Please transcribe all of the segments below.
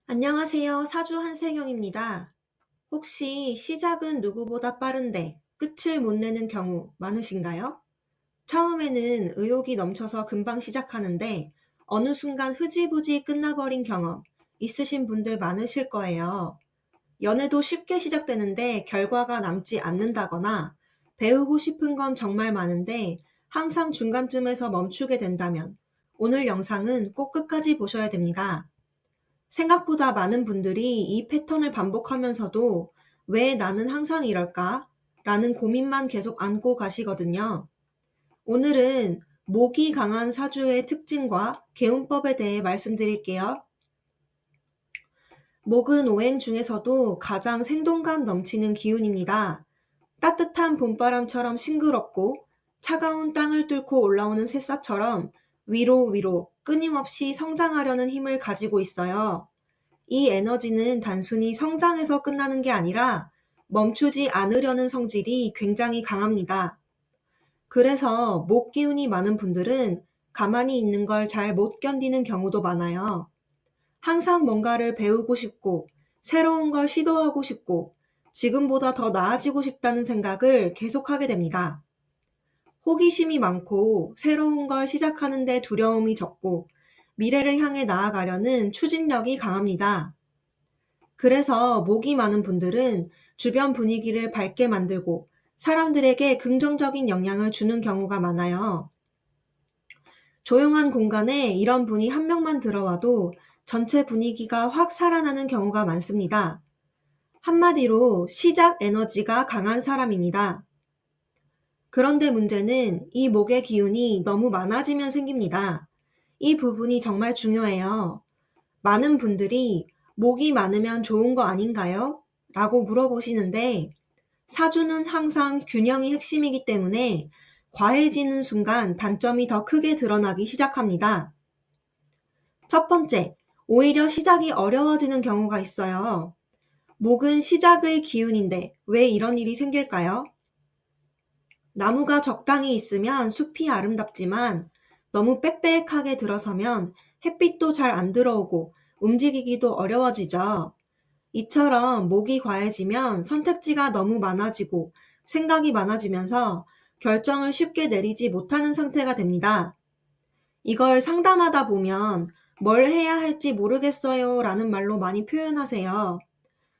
안녕하세요. 사주 한세경입니다. 혹시 시작은 누구보다 빠른데 끝을 못 내는 경우 많으신가요? 처음에는 의욕이 넘쳐서 금방 시작하는데 어느 순간 흐지부지 끝나버린 경험 있으신 분들 많으실 거예요. 연애도 쉽게 시작되는데 결과가 남지 않는다거나 배우고 싶은 건 정말 많은데 항상 중간쯤에서 멈추게 된다면 오늘 영상은 꼭 끝까지 보셔야 됩니다. 생각보다 많은 분들이 이 패턴을 반복하면서도 왜 나는 항상 이럴까? 라는 고민만 계속 안고 가시거든요. 오늘은 목이 강한 사주의 특징과 개운법에 대해 말씀드릴게요. 목은 오행 중에서도 가장 생동감 넘치는 기운입니다. 따뜻한 봄바람처럼 싱그럽고 차가운 땅을 뚫고 올라오는 새싹처럼 위로 끊임없이 성장하려는 힘을 가지고 있어요. 이 에너지는 단순히 성장해서 끝나는 게 아니라 멈추지 않으려는 성질이 굉장히 강합니다. 그래서 목 기운이 많은 분들은 가만히 있는 걸 잘 못 견디는 경우도 많아요. 항상 뭔가를 배우고 싶고, 새로운 걸 시도하고 싶고, 지금보다 더 나아지고 싶다는 생각을 계속하게 됩니다. 호기심이 많고, 새로운 걸 시작하는데 두려움이 적고, 미래를 향해 나아가려는 추진력이 강합니다. 그래서 목이 많은 분들은 주변 분위기를 밝게 만들고 사람들에게 긍정적인 영향을 주는 경우가 많아요. 조용한 공간에 이런 분이 한 명만 들어와도 전체 분위기가 확 살아나는 경우가 많습니다. 한마디로 시작 에너지가 강한 사람입니다. 그런데 문제는 이 목의 기운이 너무 많아지면 생깁니다. 이 부분이 정말 중요해요. 많은 분들이 목이 많으면 좋은 거 아닌가요? 라고 물어보시는데 사주는 항상 균형이 핵심이기 때문에 과해지는 순간 단점이 더 크게 드러나기 시작합니다. 첫 번째, 오히려 시작이 어려워지는 경우가 있어요. 목은 시작의 기운인데 왜 이런 일이 생길까요? 나무가 적당히 있으면 숲이 아름답지만 너무 빽빽하게 들어서면 햇빛도 잘 안 들어오고 움직이기도 어려워지죠. 이처럼 목이 과해지면 선택지가 너무 많아지고 생각이 많아지면서 결정을 쉽게 내리지 못하는 상태가 됩니다. 이걸 상담하다 보면 뭘 해야 할지 모르겠어요 라는 말로 많이 표현하세요.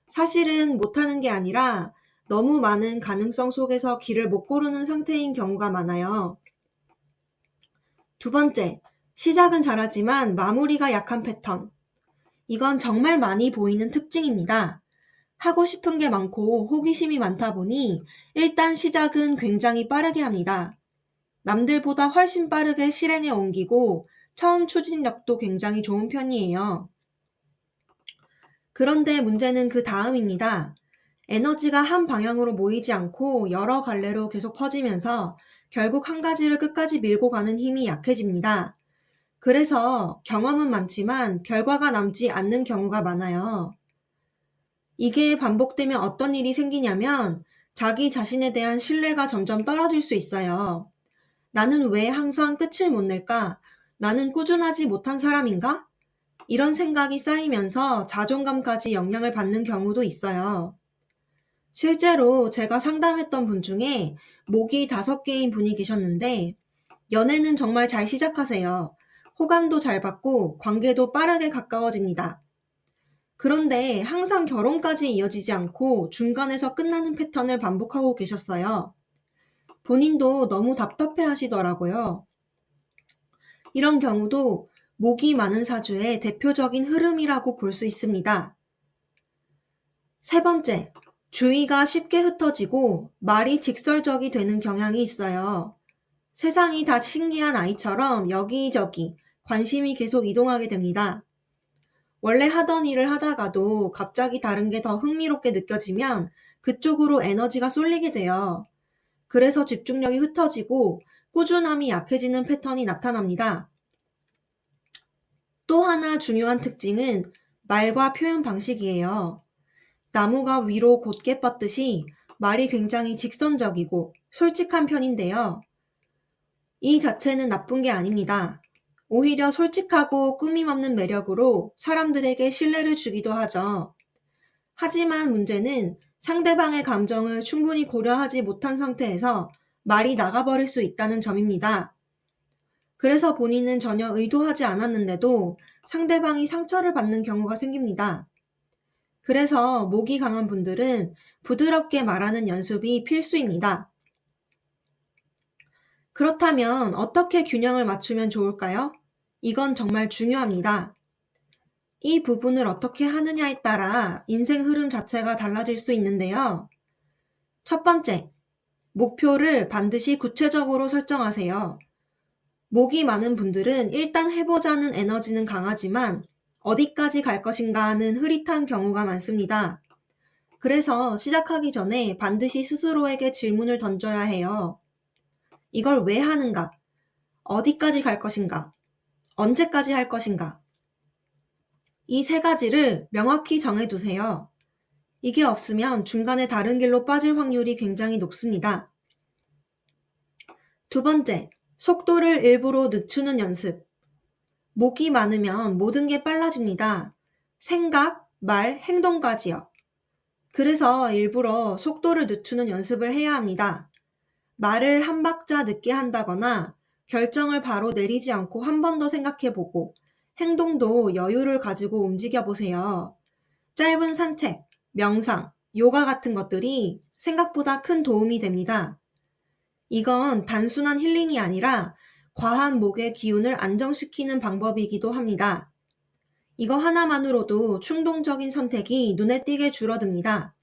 사실은 못하는 게 아니라 너무 많은 가능성 속에서 길을 못 고르는 상태인 경우가 많아요. 두 번째, 시작은 잘하지만 마무리가 약한 패턴. 이건 정말 많이 보이는 특징입니다. 하고 싶은 게 많고 호기심이 많다 보니 일단 시작은 굉장히 빠르게 합니다. 남들보다 훨씬 빠르게 실행에 옮기고 처음 추진력도 굉장히 좋은 편이에요. 그런데 문제는 그 다음입니다. 에너지가 한 방향으로 모이지 않고 여러 갈래로 계속 퍼지면서 결국 한 가지를 끝까지 밀고 가는 힘이 약해집니다. 그래서 경험은 많지만 결과가 남지 않는 경우가 많아요. 이게 반복되면 어떤 일이 생기냐면 자기 자신에 대한 신뢰가 점점 떨어질 수 있어요. 나는 왜 항상 끝을 못 낼까? 나는 꾸준하지 못한 사람인가? 이런 생각이 쌓이면서 자존감까지 영향을 받는 경우도 있어요. 실제로 제가 상담했던 분 중에 목이 5개인 분이 계셨는데 연애는 정말 잘 시작하세요. 호감도 잘 받고 관계도 빠르게 가까워집니다. 그런데 항상 결혼까지 이어지지 않고 중간에서 끝나는 패턴을 반복하고 계셨어요. 본인도 너무 답답해 하시더라고요. 이런 경우도 목이 많은 사주의 대표적인 흐름이라고 볼 수 있습니다. 세 번째, 주의가 쉽게 흩어지고 말이 직설적이 되는 경향이 있어요. 세상이 다 신기한 아이처럼 여기저기 관심이 계속 이동하게 됩니다. 원래 하던 일을 하다가도 갑자기 다른 게 더 흥미롭게 느껴지면 그쪽으로 에너지가 쏠리게 돼요. 그래서 집중력이 흩어지고 꾸준함이 약해지는 패턴이 나타납니다. 또 하나 중요한 특징은 말과 표현 방식이에요. 나무가 위로 곧게 뻗듯이 말이 굉장히 직선적이고 솔직한 편인데요. 이 자체는 나쁜 게 아닙니다. 오히려 솔직하고 꾸밈 없는 매력으로 사람들에게 신뢰를 주기도 하죠. 하지만 문제는 상대방의 감정을 충분히 고려하지 못한 상태에서 말이 나가버릴 수 있다는 점입니다. 그래서 본인은 전혀 의도하지 않았는데도 상대방이 상처를 받는 경우가 생깁니다. 그래서 목이 강한 분들은 부드럽게 말하는 연습이 필수입니다. 그렇다면 어떻게 균형을 맞추면 좋을까요? 이건 정말 중요합니다. 이 부분을 어떻게 하느냐에 따라 인생 흐름 자체가 달라질 수 있는데요. 첫 번째, 목표를 반드시 구체적으로 설정하세요. 목이 많은 분들은 일단 해보자는 에너지는 강하지만 어디까지 갈 것인가는 흐릿한 경우가 많습니다. 그래서 시작하기 전에 반드시 스스로에게 질문을 던져야 해요. 이걸 왜 하는가? 어디까지 갈 것인가? 언제까지 할 것인가? 이 세 가지를 명확히 정해두세요. 이게 없으면 중간에 다른 길로 빠질 확률이 굉장히 높습니다. 두 번째, 속도를 일부러 늦추는 연습. 목이 많으면 모든 게 빨라집니다. 생각, 말, 행동까지요. 그래서 일부러 속도를 늦추는 연습을 해야 합니다. 말을 한 박자 늦게 한다거나 결정을 바로 내리지 않고 한 번 더 생각해보고 행동도 여유를 가지고 움직여보세요. 짧은 산책, 명상, 요가 같은 것들이 생각보다 큰 도움이 됩니다. 이건 단순한 힐링이 아니라 과한 목의 기운을 안정시키는 방법이기도 합니다. 이거 하나만으로도 충동적인 선택이 눈에 띄게 줄어듭니다.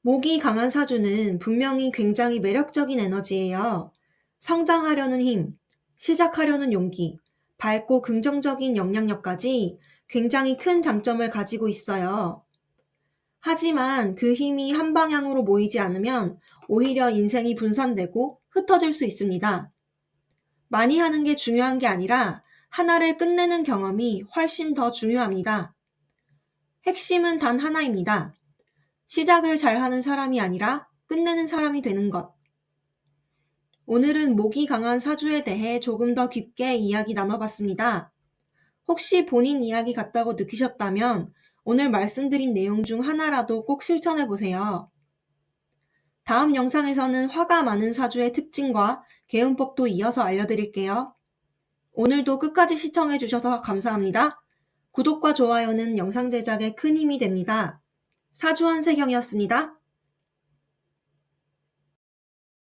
목이 강한 사주는 분명히 굉장히 매력적인 에너지예요. 성장하려는 힘, 시작하려는 용기, 밝고 긍정적인 영향력까지 굉장히 큰 장점을 가지고 있어요. 하지만 그 힘이 한 방향으로 모이지 않으면 오히려 인생이 분산되고 흩어질 수 있습니다. 많이 하는 게 중요한 게 아니라 하나를 끝내는 경험이 훨씬 더 중요합니다. 핵심은 단 하나입니다. 시작을 잘하는 사람이 아니라 끝내는 사람이 되는 것. 오늘은 목이 강한 사주에 대해 조금 더 깊게 이야기 나눠봤습니다. 혹시 본인 이야기 같다고 느끼셨다면 오늘 말씀드린 내용 중 하나라도 꼭 실천해보세요. 다음 영상에서는 화가 많은 사주의 특징과 개운법도 이어서 알려드릴게요. 오늘도 끝까지 시청해주셔서 감사합니다. 구독과 좋아요는 영상 제작에 큰 힘이 됩니다. 사주한세경이었습니다.